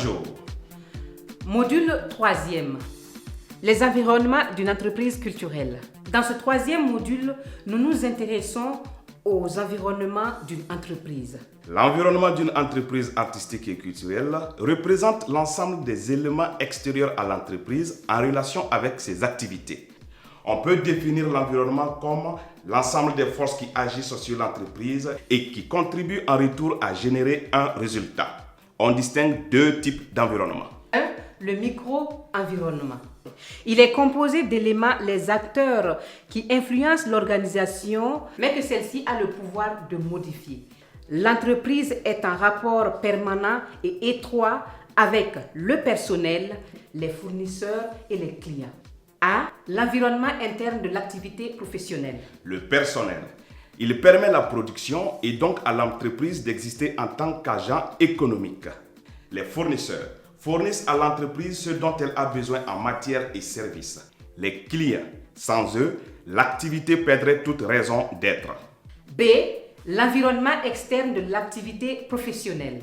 Bonjour. Module 3e. Les environnements d'une entreprise culturelle. Dans ce 3e module, nous nous intéressons aux environnements d'une entreprise. L'environnement d'une entreprise artistique et culturelle représente l'ensemble des éléments extérieurs à l'entreprise en relation avec ses activités. On peut définir l'environnement comme l'ensemble des forces qui agissent sur l'entreprise et qui contribuent en retour à générer un résultat. On distingue deux types d'environnement. 1. Le micro-environnement. Il est composé d'éléments, les acteurs qui influencent l'organisation, mais que celle-ci a le pouvoir de modifier. L'entreprise est en rapport permanent et étroit avec le personnel, les fournisseurs et les clients. A. L'environnement interne de l'activité professionnelle. Le personnel. Il permet la production et donc à l'entreprise d'exister en tant qu'agent économique. Les fournisseurs fournissent à l'entreprise ce dont elle a besoin en matière et services. Les clients. Sans eux, l'activité perdrait toute raison d'être. B. L'environnement externe de l'activité professionnelle.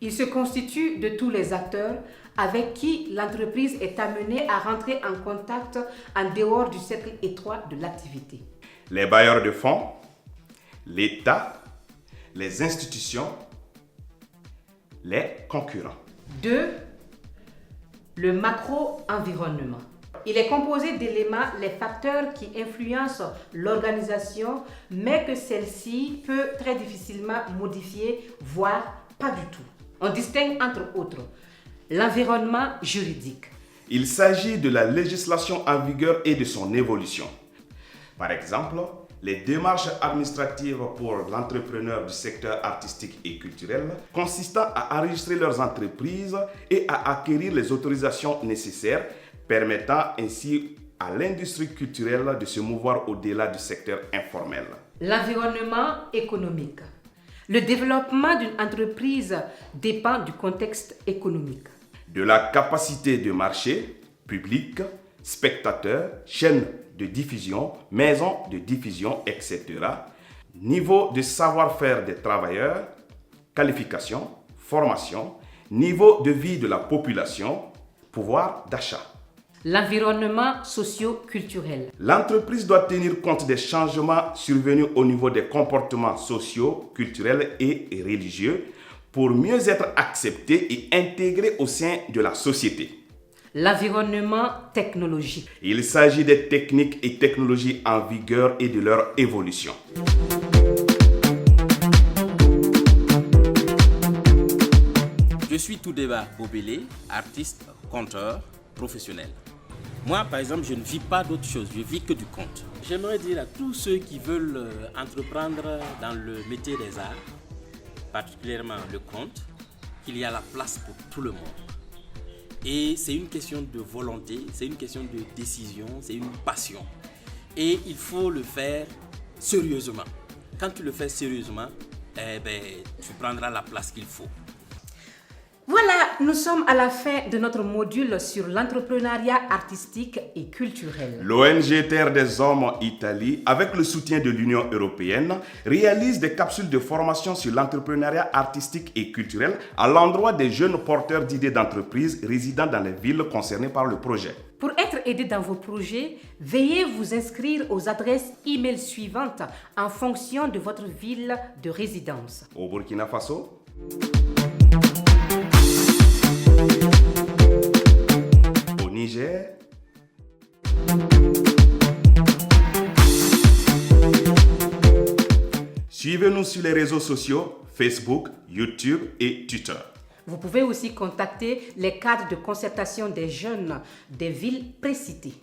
Il se constitue de tous les acteurs avec qui l'entreprise est amenée à rentrer en contact en dehors du cercle étroit de l'activité. Les bailleurs de fonds, l'État, les institutions, les concurrents. 2. Le macro-environnement. Il est composé d'éléments, les facteurs qui influencent l'organisation, mais que celle-ci peut très difficilement modifier, voire pas du tout. On distingue entre autres l'environnement juridique. Il s'agit de la législation en vigueur et de son évolution. Par exemple, les démarches administratives pour l'entrepreneur du secteur artistique et culturel consistant à enregistrer leurs entreprises et à acquérir les autorisations nécessaires, permettant ainsi à l'industrie culturelle de se mouvoir au-delà du secteur informel. L'environnement économique. Le développement d'une entreprise dépend du contexte économique. De la capacité de marché, public, spectateurs, chaînes de diffusion, maisons de diffusion, etc. Niveau de savoir-faire des travailleurs, qualification, formation, niveau de vie de la population, pouvoir d'achat. L'environnement socio-culturel. L'entreprise doit tenir compte des changements survenus au niveau des comportements sociaux, culturels et religieux pour mieux être acceptée et intégrée au sein de la société. L'environnement technologique. Il s'agit des techniques et technologies en vigueur et de leur évolution. Je suis Toudeba Bobélé, artiste, conteur, professionnel. Moi, par exemple, je ne vis pas d'autre chose, je vis que du conte. J'aimerais dire à tous ceux qui veulent entreprendre dans le métier des arts, particulièrement le conte, qu'il y a la place pour tout le monde. Et c'est une question de volonté, c'est une question de décision, c'est une passion. Et il faut le faire sérieusement. Quand tu le fais sérieusement, tu prendras la place qu'il faut. Voilà, nous sommes à la fin de notre module sur l'entrepreneuriat artistique et culturel. L'ONG Terre des Hommes Italie, avec le soutien de l'Union européenne, réalise des capsules de formation sur l'entrepreneuriat artistique et culturel à l'endroit des jeunes porteurs d'idées d'entreprise résidant dans les villes concernées par le projet. Pour être aidé dans vos projets, veuillez vous inscrire aux adresses e-mail suivantes en fonction de votre ville de résidence. Au Burkina Faso, au Niger, suivez-nous sur les réseaux sociaux Facebook, YouTube et Twitter. Vous pouvez aussi contacter les cadres de concertation des jeunes des villes précitées.